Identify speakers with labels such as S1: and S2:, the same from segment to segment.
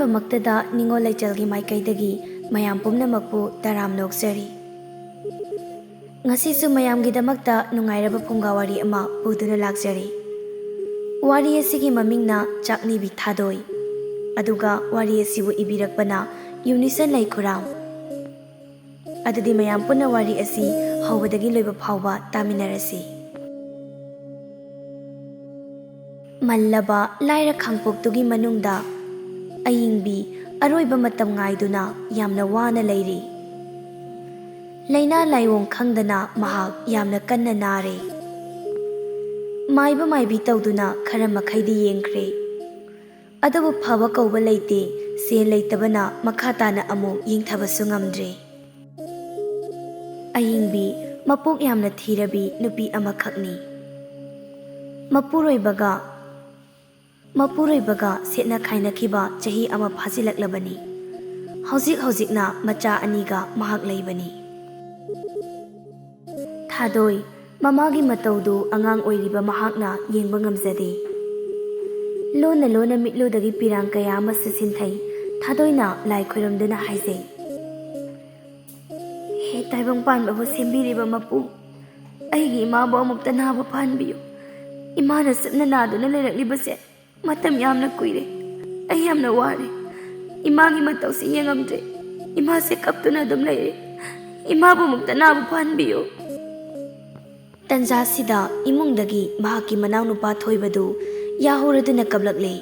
S1: ꯑꯍꯥꯟꯕꯃꯛꯇꯗ ꯅꯤꯡꯉꯣꯜ ꯂꯩꯆꯜꯒꯤ ꯃꯥꯏꯀꯩꯗꯒꯤ ꯃꯌꯥꯝ ꯄꯨꯝꯅꯃꯛꯄꯨ ꯇꯔꯥꯝꯅ ꯑꯣꯛꯆꯔꯤ꯫ ꯉꯁꯤꯁꯨ ꯃꯌꯥꯝꯒꯤꯗꯃꯛꯇ ꯅꯨꯡꯉꯥꯏꯔꯕ ꯐꯨꯡꯒꯥꯋꯥꯔꯤ ꯑꯃ ꯄꯨꯗꯨꯅ ꯂꯥꯛꯆꯔꯤ꯫ ꯋꯥꯔꯤ ꯑꯁꯤꯒꯤ ꯃꯃꯤꯡꯅ ꯆꯥꯛꯅꯤꯕꯤ ꯊꯥꯗꯣꯏ, ꯑꯗꯨꯒ ꯋꯥꯔꯤ ꯑꯁꯤꯕꯨ ꯏꯕꯤꯔꯛꯄꯅ ꯌꯨꯅꯤꯁꯟ ꯂꯩꯈꯨꯔꯥꯝ꯫ ꯑꯗꯨꯗꯤ ꯃꯌꯥꯝ ꯄꯨꯟꯅ ꯋꯥꯔꯤ ꯑꯁꯤ ꯍꯧꯕꯗꯒꯤ ꯂꯣꯏꯕ ꯐꯥꯎꯕ ꯇꯥꯃꯤꯟꯅꯔꯁꯤ꯫ ꯃꯜꯂꯕ ꯂꯥꯏꯔ ꯈꯥꯡꯄꯣꯛꯇꯨꯒꯤ ꯃꯅꯨꯡꯗ ꯑꯏꯪꯕꯤ ꯑꯔꯣꯏꯕ ꯃꯇꯝ ꯉꯥꯏꯗꯨꯅ ꯌꯥꯝꯅ ꯋꯥꯅ ꯂꯩꯔꯤ꯫ ꯂꯩꯅꯥ ꯂꯥꯏꯑꯣꯡ ꯈꯪꯗꯅ ꯃꯍꯥꯛ ꯌꯥꯝꯅ ꯀꯟꯅ ꯅꯥꯔꯦ꯫ ꯃꯥꯏꯕ ꯃꯥꯏꯕꯤ ꯇꯧꯗꯨꯅ ꯈꯔ ꯃꯈꯩꯗꯤ ꯌꯦꯡꯈ꯭ꯔꯦ, ꯑꯗꯨꯕꯨ ꯐꯕ ꯀꯧꯕ ꯂꯩꯇꯦ, ꯁꯦꯜ ꯂꯩꯇꯕꯅ ꯃꯈꯥ ꯇꯥꯅ ꯑꯃꯨꯛ ꯌꯦꯡꯊꯕꯁꯨ ꯉꯝꯗ꯭ꯔꯦ꯫ ꯑꯏꯪꯕꯤ ꯃꯄꯣꯛ ꯌꯥꯝꯅ ꯊꯤꯔꯕꯤ ꯅꯨꯄꯤ ꯑꯃꯈꯛꯅꯤ꯫ ꯃꯄꯨꯔꯣꯏꯕꯒ ꯁꯦꯠꯅ ꯈꯥꯏꯅꯈꯤꯕ ꯆꯍꯤ ꯑꯃ ꯐꯥꯖꯤꯜꯂꯛꯂꯕꯅꯤ꯫ ꯍꯧꯖꯤꯛꯅ ꯃꯆꯥ ꯑꯅꯤꯒ ꯃꯍꯥꯛ ꯂꯩꯕꯅꯤ꯫ ꯊꯥꯗꯣꯏ ꯃꯃꯥꯒꯤ ꯃꯇꯧꯗꯨ ꯑꯉꯥꯡ ꯑꯣꯏꯔꯤꯕ ꯃꯍꯥꯛꯅ ꯌꯦꯡꯕ ꯉꯝꯖꯗꯦ꯫ ꯂꯣꯟꯅ ꯂꯣꯟꯅ ꯃꯤꯠꯂꯨꯗꯒꯤ ꯄꯤꯔꯥꯡ ꯀꯌా ꯑꯃꯁꯨ ꯁꯤꯟꯊꯩ꯫ ꯊꯥꯗꯣꯏꯅ ꯂꯥꯏ ꯈꯣꯏꯔꯝꯗꯨꯅ ꯍꯥꯏꯖꯩ, ꯍꯦ ꯇꯥꯏꯕꯪꯄꯥꯟꯕꯕꯨ ꯁꯦꯝꯕꯤꯔꯤꯕ ꯃꯄꯨ, ꯑꯩꯒꯤ ꯏꯃꯥꯕꯨ ꯑꯃꯨꯛꯇ ꯅꯥꯕ ꯐꯍꯟꯕꯤꯌꯨ꯫ ꯏꯃꯥꯅ ꯁꯨꯞꯅ ꯅꯥꯗꯨꯅ ꯂꯩꯔꯛꯂꯤꯕꯁꯦ ꯃꯇꯝ ꯌꯥꯝꯅ ꯀꯨꯏꯔꯦ꯫ ꯑꯩ ꯌꯥꯝꯅ ꯋꯥꯔꯦ꯫ ꯏꯃꯥꯒꯤ ꯃꯇꯧꯁꯤ ꯌꯦꯡꯉꯝꯗ꯭ꯔꯦ꯫ ꯏꯃꯥꯁꯦ ꯀꯞꯇꯨꯅ ꯑꯗꯨꯝ ꯂꯩꯔꯦ꯫ ꯏꯃꯥꯕꯨ ꯑꯃꯨꯛꯇ ꯅꯥꯕ ꯐꯍꯟꯕꯤꯌꯨ꯫ ꯇꯟꯖꯥꯁꯤꯗ ꯏꯃꯨꯡꯗꯒꯤ ꯃꯍꯥꯛꯀꯤ ꯃꯅꯥꯎꯅꯨꯄꯥ ꯊꯣꯏꯕꯗꯨ ꯌꯥꯍꯧꯔꯗꯨꯅ ꯀꯞꯂꯛꯂꯦ꯫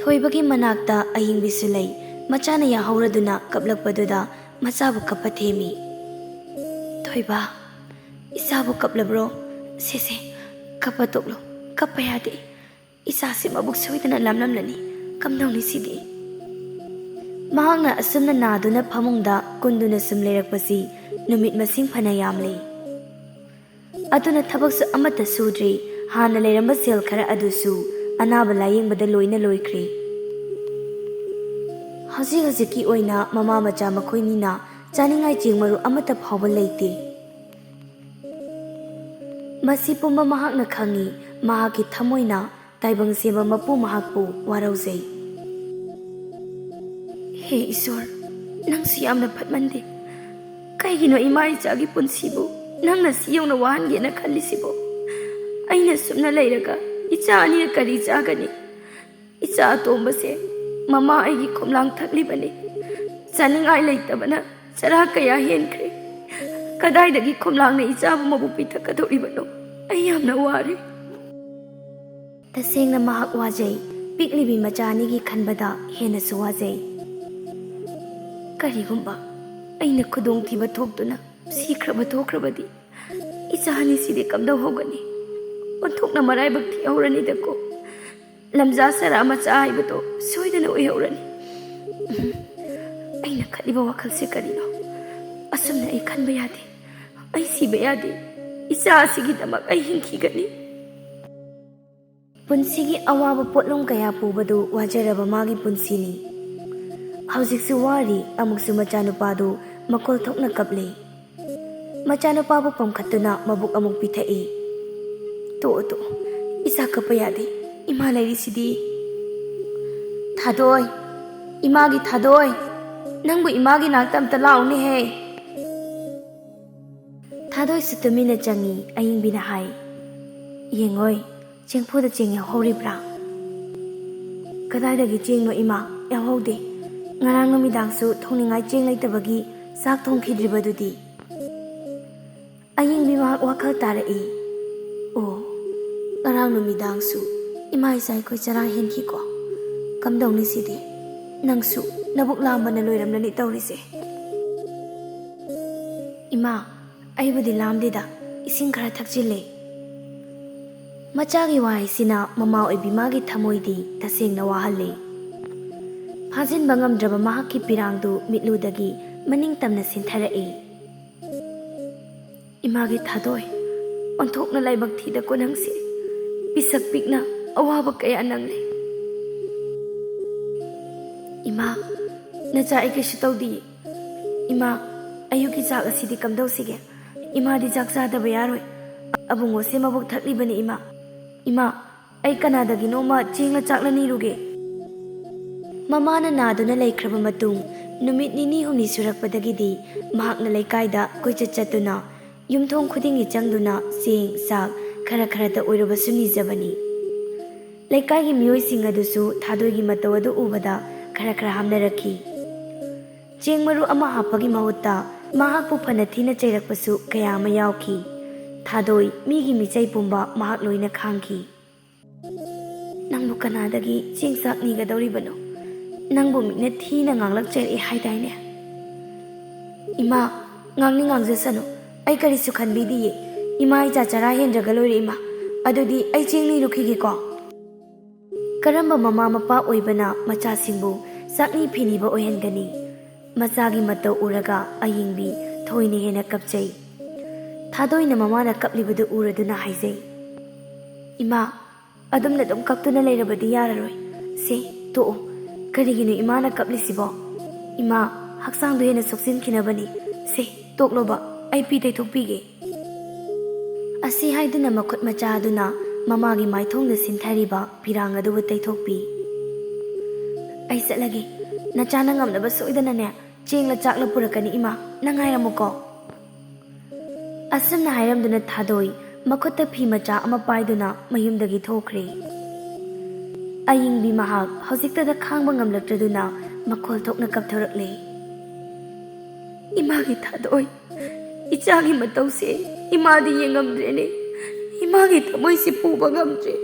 S1: ꯊꯣꯏꯕꯒꯤ ꯃꯅꯥꯛꯇ ꯑꯏꯪꯕꯤꯁꯨ ꯂꯩ꯫ ꯃꯆꯥꯅ ꯌꯥꯍꯧꯔꯗꯨꯅ ꯀꯞꯂꯛꯄꯗꯨꯗ ꯃꯆꯥꯕꯨ ꯀꯞꯄ ꯊꯦꯝꯃꯤ꯫ ꯊꯣꯏꯕ, ꯏꯆꯥꯕꯨ ꯀꯞꯂꯕ꯭ꯔꯣ? ꯁꯦ ꯀꯞꯄ ꯇꯣꯛꯂꯣ, ꯀꯞꯄ ꯌꯥꯗꯦ꯫ ꯏꯆꯥꯁꯤ ꯃꯕꯨꯛ ꯁꯣꯏꯗꯅ ꯂꯥꯝꯂꯝꯂꯅꯤ꯫ ꯀꯝꯗꯧꯅꯤ ꯁꯤꯗꯤ? ꯃꯍꯥꯛꯅ ꯑꯁꯨꯝꯅ ꯅꯥꯗꯨꯅ ꯐꯃꯨꯡꯗ ꯀꯨꯟꯗꯨꯅ ꯁꯨꯝ ꯂꯩꯔꯛꯄꯁꯤ ꯅꯨꯃꯤꯠ ꯃꯁꯤꯡ ꯐꯅ ꯌꯥꯝꯂꯦ꯫ ꯑꯗꯨꯅ ꯊꯕꯛꯁꯨ ꯑꯃꯠꯇ ꯁꯨꯗ꯭ꯔꯤ꯫ ꯍꯥꯟꯅ ꯂꯩꯔꯝꯕ ꯁꯦꯜ ꯈꯔ ꯑꯗꯨꯁꯨ ꯑꯅꯥꯕ ꯂꯥꯌꯦꯡꯕꯗ ꯂꯣꯏꯅ ꯂꯣꯏꯈ꯭ꯔꯦ꯫ ꯍꯧꯖꯤꯛꯀꯤ ꯑꯣꯏꯅ ꯃꯃꯥ ꯃꯆꯥ ꯃꯈꯣꯏꯅꯤꯅ ꯆꯥꯅꯤꯡꯉꯥꯏ ꯆꯦꯡ ꯃꯔꯨ ꯑꯃꯠꯇ ꯐꯥꯎꯕ ꯂꯩꯇꯦ꯫ ꯃꯁꯤ ꯄꯨꯝꯕ ꯃꯍꯥꯛꯅ ꯈꯪꯉꯤ꯫ ꯃꯍꯥꯛꯀꯤ ꯊꯃꯣꯏꯅ ꯇꯥꯏꯕꯪ ꯁꯦꯝꯕ ꯃꯄꯨ ꯃꯍꯥꯛꯄꯨ ꯋꯥꯔꯧꯖꯩ꯫ ꯍꯦ ꯏꯁꯣꯔ, ꯅꯪꯁꯨ ꯌꯥꯝꯅ ꯐꯠꯃꯟꯗꯦ꯫ ꯀꯩꯒꯤꯅꯣ ꯏꯃꯥ ꯏꯆꯥꯒꯤ ꯄꯨꯟꯁꯤꯕꯨ ꯅꯪꯅ ꯁꯤ ꯌꯧꯅ ꯋꯥꯍꯟꯒꯦꯅ ꯈꯜꯂꯤꯁꯤꯕꯣ? ꯑꯩꯅ ꯁꯨꯝꯅ ꯂꯩꯔꯒ ꯏꯆꯥ ꯑꯅꯤꯅ ꯀꯔꯤ ꯆꯥꯒꯅꯤ? ꯏꯆꯥ ꯑꯇꯣꯝꯕꯁꯦ ꯃꯃꯥ ꯑꯩꯒꯤ ꯈꯣꯝꯂꯥꯡ ꯊꯛꯂꯤꯕꯅꯤ꯫ ꯆꯥꯅꯤꯡꯉꯥꯏ ꯂꯩꯇꯕꯅ ꯆꯔꯥ ꯀꯌꯥ ꯍꯦꯟꯈ꯭ꯔꯦ꯫ ꯀꯗꯥꯏꯗꯒꯤ ꯈꯣꯝꯂꯥꯡꯅ ꯏꯆꯥꯕꯨ ꯃꯕꯨ ꯄꯤꯊꯛꯀꯗꯧꯔꯤꯕꯅꯣ? ꯑꯩ ꯌꯥꯝꯅ ꯋꯥꯔꯦ꯫ ꯇꯁꯦꯡꯅ ꯃꯍꯥꯛ ꯋꯥꯖꯩ꯫ ꯄꯤꯛꯂꯤꯕꯤ ꯃꯆꯥ ꯑꯅꯤꯒꯤ ꯈꯟꯕꯗ ꯍꯦꯟꯅꯁꯨ ꯋꯥꯖꯩ꯫ ꯀꯔꯤꯒꯨꯝꯕ ꯑꯩꯅ ꯈꯨꯗꯣꯡꯊꯤꯕ ꯊꯣꯛꯇꯨꯅ ꯁꯤꯈ꯭ꯔꯕ ꯊꯣꯛꯈ꯭ꯔꯕꯗꯤ ꯏꯆꯥ ꯑꯅꯤꯁꯤꯗꯤ ꯀꯝꯗꯧꯍꯧꯒꯅꯤ? ꯑꯣꯟꯊꯣꯛꯅ ꯃꯔꯥꯏꯕꯛ ꯊꯤꯍꯧꯔꯅꯤꯗꯀꯣ꯫ ꯂꯝꯖꯥ ꯁꯔꯥ ꯃꯆꯥ ꯍꯥꯏꯕꯗꯣ ꯁꯣꯏꯗꯅ ꯑꯣꯏꯍꯧꯔꯅꯤ꯫ ꯑꯩꯅ ꯈꯜꯂꯤꯕ ꯋꯥꯈꯜꯁꯦ ꯀꯔꯤꯅꯣ? ꯑꯁꯨꯝꯅ ꯑꯩ ꯈꯟꯕ ꯌꯥꯗꯦ꯫ ꯑꯩ ꯁꯤꯕ ꯌꯥꯗꯦ꯫ ꯏꯆꯥ ꯑꯁꯤꯒꯤꯗꯃꯛ ꯑꯩ ꯍꯤꯡꯈꯤꯒꯅꯤ꯫ ꯄꯨꯟꯁꯤꯒꯤ ꯑꯋꯥꯕ ꯄꯣꯠꯂꯨꯝ ꯀꯌꯥ ꯄꯨꯕꯗꯨ ꯋꯥꯖꯔꯕ ꯃꯥꯒꯤ ꯄꯨꯟꯁꯤꯅꯤ꯫ ꯍꯧꯖꯤꯛꯁꯨ ꯋꯥꯔꯤ꯫ ꯑꯃꯨꯛꯁꯨ ꯃꯆꯥꯅꯨꯄꯥꯗꯨ ꯃꯈꯣꯜ ꯊꯣꯛꯅ ꯀꯞꯂꯦ꯫ ꯃꯆꯥꯅꯨꯄꯥꯕꯨ ꯄꯝꯈꯠꯇꯨꯅ ꯃꯕꯨꯛ ꯑꯃꯨꯛ ꯄꯤꯊꯛꯏ꯫ ꯇꯣꯛꯑꯣ, ꯏꯆꯥ ꯀꯞꯄ ꯌꯥꯗꯦ꯫ ꯏꯃꯥ ꯂꯩꯔꯤꯁꯤꯗꯤ꯫ ꯊꯥꯗꯣꯏ, ꯏꯃꯥꯒꯤ ꯊꯥꯗꯣꯏ, ꯅꯪꯕꯨ ꯏꯃꯥꯒꯤ ꯅꯥꯛꯇ ꯑꯝꯇ ꯂꯥꯛꯎꯅꯦꯍꯦ꯫ ꯊꯥꯗꯣꯏꯁꯨ ꯇꯨꯃꯤꯟꯅ ꯆꯪꯉꯤ꯫ ꯑꯏꯪꯕꯤꯅ ꯍꯥꯏ, ꯌꯦꯡꯉꯣꯏ, ꯆꯦꯡꯐꯨꯗ ꯆꯦꯡ ꯌꯥꯎꯍꯧꯔꯤꯕ꯭ꯔꯥ? ꯀꯗꯥꯏꯗꯒꯤ ꯆꯦꯡꯅꯣ ꯏꯃꯥ? ꯌꯥꯎꯍꯧꯗꯦ꯫ ꯉꯔꯥꯡ ꯅꯨꯃꯤꯗꯥꯡꯁꯨ ꯊꯣꯡꯅꯤꯡꯉꯥꯏ ꯆꯦꯡ ꯂꯩꯇꯕꯒꯤ ꯆꯥꯛ ꯊꯣꯡꯈꯤꯗ꯭ꯔꯤꯕꯗꯨꯗꯤ? ꯑꯏꯪꯕꯤ ꯃꯍꯥꯛ ꯋꯥꯈꯜ ꯇꯥꯔꯛꯏ꯫ ꯑꯣ, ꯉꯔꯥꯡ ꯅꯨꯃꯤꯗꯥꯡꯁꯨ ꯏꯃꯥ ꯏꯆꯥ ꯑꯩꯈꯣꯏ ꯆꯔꯥ ꯍꯦꯟꯈꯤꯀꯣ꯫ ꯀꯝꯗꯧꯅꯤ ꯁꯤꯗꯤ? ꯅꯪꯁꯨ ꯅꯕꯨꯛ ꯂꯥꯝꯕꯅ ꯂꯣꯏꯔꯝꯂꯅꯤ ꯇꯧꯔꯤꯁꯦ꯫ ꯏꯃꯥ, ꯑꯩꯕꯨꯗꯤ ꯂꯥꯝꯗꯦꯗ, ꯏꯁꯤꯡ ꯈꯔ ꯊꯛꯆꯤꯜꯂꯦ꯫ ꯃꯆꯥꯒꯤ ꯋꯥꯍꯩꯁꯤꯅ ꯃꯃꯥ ꯑꯣꯏꯕꯤ ꯃꯥꯒꯤ ꯊꯃꯣꯏꯗꯤ ꯇꯁꯦꯡꯅ ꯋꯥꯍꯜꯂꯤ꯫ ꯐꯥꯖꯤꯟꯕ ꯉꯝꯗ꯭ꯔꯕ ꯃꯍꯥꯛꯀꯤ ꯄꯤꯔꯥꯡꯗꯨ ꯃꯤꯠꯂꯨꯗꯒꯤ ꯃꯅꯤꯡ ꯇꯝꯅ ꯁꯤꯟꯊꯔꯛꯏ꯫ ꯏꯃꯥꯒꯤ ꯊꯥꯗꯣꯏ, ꯑꯣꯟꯊꯣꯛꯅ ꯂꯥꯏꯕꯛ ꯊꯤꯗꯀꯣ ꯅꯪꯁꯦ꯫ ꯄꯤꯁꯛ ꯄꯤꯛꯅ ꯑꯋꯥꯕ ꯀꯌꯥ ꯅꯪꯂꯦ꯫ ꯏꯃꯥ, ꯅꯆꯥ ꯑꯩ ꯀꯩꯁꯨ ꯇꯧꯗꯤꯌꯦ꯫ ꯏꯃꯥ, ꯑꯌꯨꯛꯀꯤ ꯆꯥꯛ ꯑꯁꯤꯗꯤ ꯀꯝꯗꯧꯁꯤꯒꯦ? ꯏꯃꯥꯗꯤ ꯆꯥꯛ ꯆꯥꯗꯕ ꯌꯥꯔꯣꯏ꯫ ꯑꯕꯨꯡꯉꯣꯁꯦ ꯃꯕꯨꯛ ꯊꯛꯂꯤꯕꯅꯤ ꯏꯃꯥ꯫ ꯏꯃꯥ, ꯑꯩ ꯀꯅꯥꯗꯒꯤꯅꯣꯃ ꯆꯦꯡꯂ ꯆꯥꯛꯂ ꯅꯤꯔꯨꯒꯦ꯫ Mamana naduna laikraba matung numit nini humni surakpadagidi mahakna laikaida koichat chatuna yumthong khudingi changduna sing sak khara kharata oirabasu nijabani. Laikai gi miyoi sing adusu thadoi gi matau adu ubada khara khara hamnarakhi. Cheng maru ama hapagi mahutta mahakpu phana thina chairakpasu kaya ama yaukhi. Thadoi migi michai pumba mahak loina khangki. Nangbu kanadagi cheng sak nigadoribano. Nangbu mikna thina nganglak chairi haidaine. Ima ngangni ngangjasano ai karisu khanbidiye. Ima ai chachara hendraga loire ima. Adudi ai chengni rukhige ko. Karamba mama mapa oibana macha singbu sakni phiniba oihangani. Machagi matau uraga ayingbi thoini hena kapchai. Thadoina mamana kaplibadu uraduna haizai. Ima adumna dum kaptuna leirabadi yararoi. Se to karigino imana kaplisibo. Ima haksangdu hena soksin khinabani. Se tokloba ai pi taithokpige. Asi haiduna makut macha aduna mamagi maithongda sinthariba pirang adubu taithokpi. Ai satlagi nachana ngamnaba soidanane chengla chakla purakani ima nangairamuko. Asamna hairamduna thadoi makutta phi macha ama paiduna mayumdagi thokre. Ayingbi mahak hojiktada khangba ngamlaktraduna makhol thokna kapthorakle. Imagi thadoi ichagi matause imadi yengamdrene. Imagi thamoi si puba ngamdre.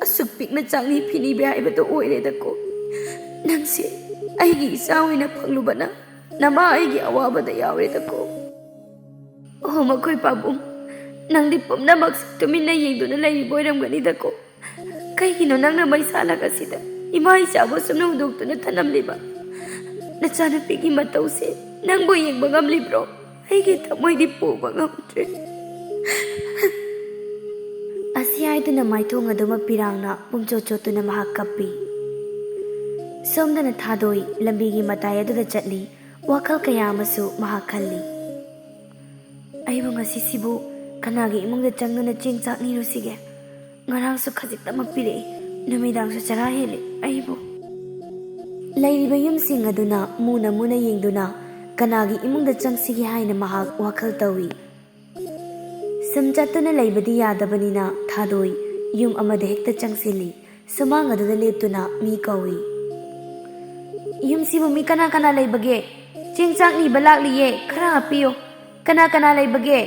S1: Asuk pikna changni phini be haibado oiredako. Nangse aigi isaoina phanglubana nama aigi awabada yawredako. Oh makoi pabung nangdi pumnamak tumina yengduna laiboiramganidako. Kaigino nangna maisalagasida ima isabo sumna udoktuna thanamliba. Nachanupigi matause nangbo yengba ngamlibro. Aigi thamoidi puba ngamdre. Asiyaiduna maithong aduma pirangna pumchochotuna mahak kappi. Somdana thadoi lambigi matai aduda chatli wakhal kaya amasu mahak khalli. Aibu ngasi sibu kanagi imungda changduna chengchak nirusige. Ngarangsu khajiktamak pire numidangsu chara hele aibu. Lairiba yumsing aduna muna yengduna kanagi imungda changsige haina mahak wakhal tawi. Samchatuna laibadi yadabanina thadoi yum amada hekta changsili sumang aduda leptuna mi kawi. Yum sibu mi kana laibage chengchak ni balakliye khara hapiyo kana laibage.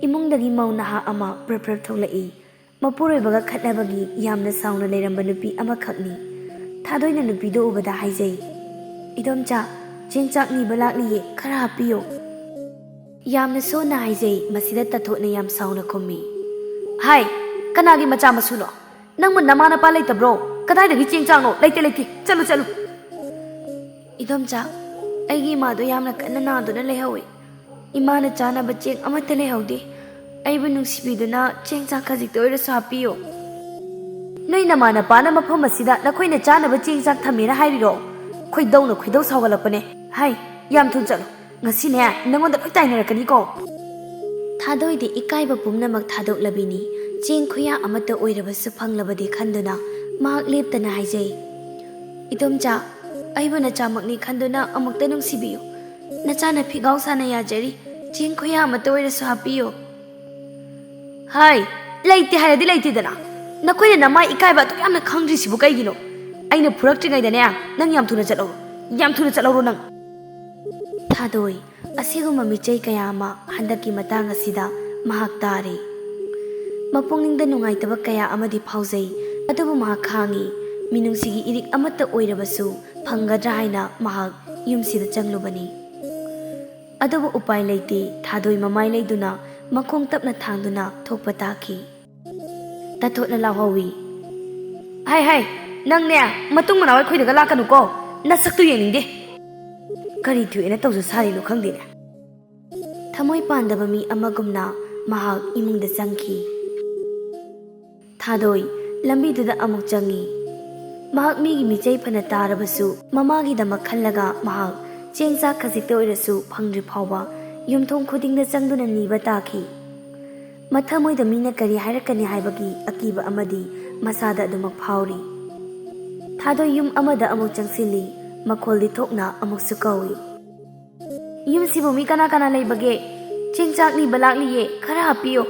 S1: Imungdagi maunaha ama prap tholai mapuroibaga khatnabagi yamna sauna leiramba nupi ama khakni. Thadoina nupido ubada haijai. Idomcha chengchak ni balakliye khara hapiyo. Yamna sona haijai masida tathotna yam sauna khommi. Hai kanagi macha masuno nangmu namana pa leitabro kadaidagi chengchakno leite chalu. Idomcha aigi mado yamna kanna naduna lehawi. Imana chanaba cheng amata lehaude. Aibu nungsibiduna chengchak khajikta oirasu hapiyo. Noi namana pana mafam asida nakoina chanaba chengchak thamira hairiro. Khoidau saugalapane. Hai yam thun chalo. Ngasine nangonda loi tainarakani ko. Thadoidi ikaiba pumnamak thadoklabini cheng khoya amata oirabasu phanglabadi khanduna mahak leptana haijai. Idomcha aibu nachamakni khanduna amukta nungsibiyo. Nachana phigau sana yajari cheng khoya amata oirasu hapiyo. Hai leite hairadi leitedana nakoina namai ikaiba to yamna khangdrisibu kaigino aina phuraktrigaidane nang yam thuna chaloro nang. Thadoi asiguma michai kaya ama handaki matang asida mahak tare. Mapungingda nungaitaba kaya amadi phaujai adubu mahak khangi minungsigi irik amata oirabasu phangadra haina mahak yumsida changlubani. Adubu upai leite thadoi mamai leiduna makhong tapna thangduna thokpa taki. Tathotna lahawi. Hai nang ne matung manawai khoidaga lakanu ko nasaktu yeningde. Kari thuena tawsu sari lo khangdena. Thamoi pandaba mi amagumna mahak imungda changki. Thadoi lambiduda amuk changi. Mahak migi michai phana tarabasu mamagi damak khallaga mahak chengchak khajikta oirasu phangdri phawba yumthong khudingda changduna niba taki. Mathamoida mina kari hairakani haibagi akiba amadi masada adumak phawri. Thadoi yum amada amuk changsili makhol di thokna amuksu kawi. Yum sibu mi kana kana leibage chingchak ni balak liye khara hapiyo.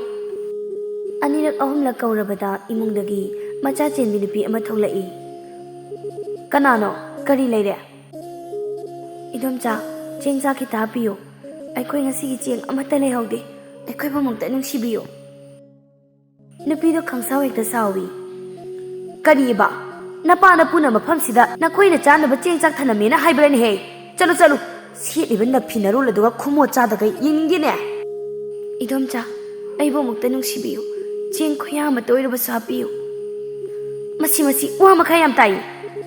S1: Anirak ahumlak kaurabada imungdagi macha chenbi nupi ama tholai. Kanano kari leire? Idomcha chingchak kita hapiyo. Aikoi ngasi gi cheng amata leihaude. Aikoi bamukta nungsibiyo. Nupido khangsaw hekta sawi. Kari ba? Napana puna mafam sida nakoi na chanaba chengchak thanamena haibrani he. Chalo chalo. Siet iban na phinaro laduga khumo chadaga yingine. Idomcha aibo mukta nungsibiyo. Cheng khoya ma toiraba sapiyo. Masi masi wa makha yam tai.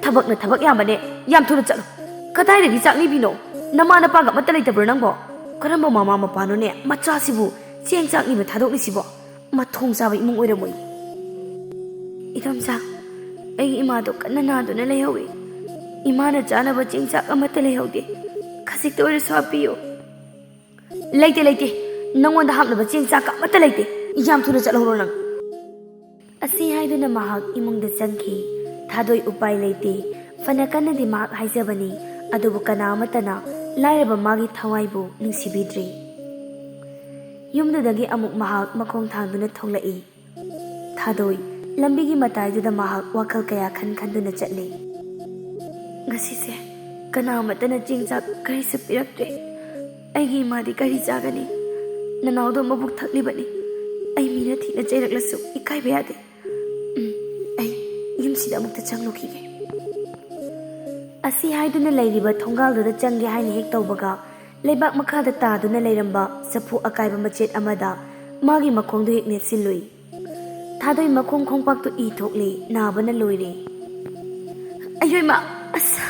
S1: Thabak na thabak yamane yam thuna chalo. Kadai da gi chakni bino. Nama na paga mata leitabro nangbo. Karamba mama mapano ne macha sibu chengchak ni ba thadok ni sibo. Mathong saba imung oiramoi. Idomcha ai ima do kanna na do na leihawi. Ima na jana ba chengchak amata leihaude. Khasik to sapiyo. Leite leite. Nangonda hapna ba chengchak amata leite. Yam thuna chalhoro nang. Asi haiduna mahak imungda changki. Thadoi upai leite. Fana kanna di mahak haijabani. Adubu kana amatana lairaba magi thawaibu nungsibidri. Yumdudagi amuk mahak makhong thangduna tholai. Thadoi lambigi mataiduda mahak wakal kaya khanduna chatli. Ngasise kana amatana chingchak kari su piraktre. Aigi imadi kari chagani. Nanawdo mabuk thaklibani. Ai mina thina chailaklasu ikaiba yade. Ai yumsida amukta changlokige. Asi haiduna leiriba thongalduda changge haina hek tawbaga leibak makhada taduna leiramba sapu akaiba machet amada magi makhongdu hek netsilui. Thadoi makhong khongpak tu I thokli nabana loire. Ayoi ma asa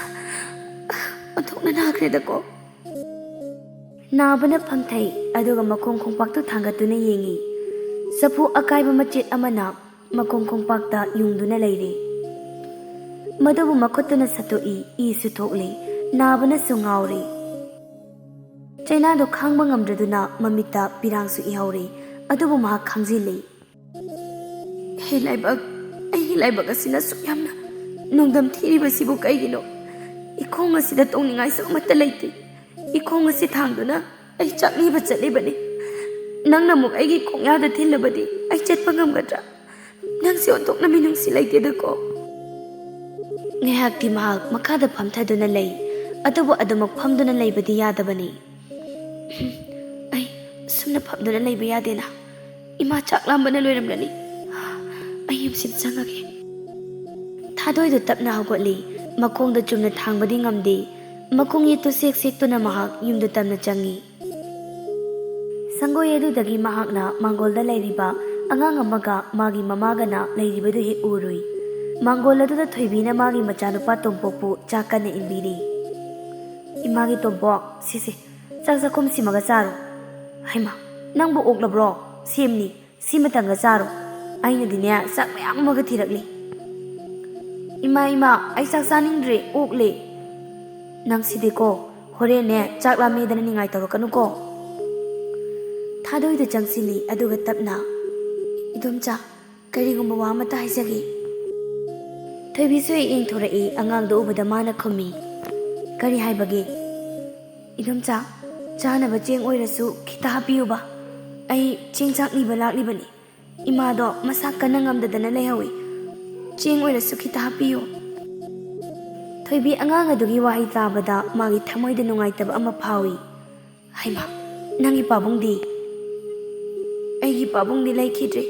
S1: athokna nakhre dako. Nabana phamthai aduga makhong khongpak tu thangatuna yengi. Sapu akaiba machet amana makhong khongpak ta yungduna leire. Madabu makotuna satoi isu thokli nabana sungauri. China do khangba ngamdraduna mamita pirangsu ihauri adubu ma khangjili. He laibak ai laibak asina suyamna nongdam thiriba sibu kaigino. Ikhong asida tongningai sa amata leite. Ikhong asi thangduna ai chakliba chatlibani. Nangna muk aigi khongyada thillabadi ai chetpa ngamgadra. Nangsi onthokna minungsi leite dako. Ngehak di mahak makhada phamthaduna lei adubu adumak phamduna leibadi yadabani. Ai sumna phamduna leiba yadena. Ima chaklambana loiramlani. Ai yumsid changage. Thadoi do tapna hogotli makhong da chumna thangbadi ngamde. Makhong yetu sek sek tuna mahak yumdu tamna changi. Sangoi edudagi mahakna mangolda leiriba angang amaga magi mamagana leiribadu hek urui. Mangol aduda thoibina magi machanupa tompokpu chakana inbiri. Imagi tompok sisi chak chakhum simaga charo. Haima nangbu oklabro semni simatanga charo. Aina dine chak mayam amaga thirakli. Ima ai chak chaningdre okle. Nang sideko hore ne chak lamedana ningai tawakanu ko. Thadoi da changsili aduga tapna. Idomcha karigumba wa mata haijagi. Thoibisu ing thorai angangdo ubada mana khumi. Kari haibage. Idomcha chanaba cheng oirasu khita hapiuba. Ai chingchak ni balak libani. Imado masak kanangamdadana leihawi. Cheng oirasu khita hapiu. Thoibi angang adugi wahi tabada magi thamoida nungaitaba ama phawi. Haima nangi pabungdi. Aigi pabungdi laikhidre.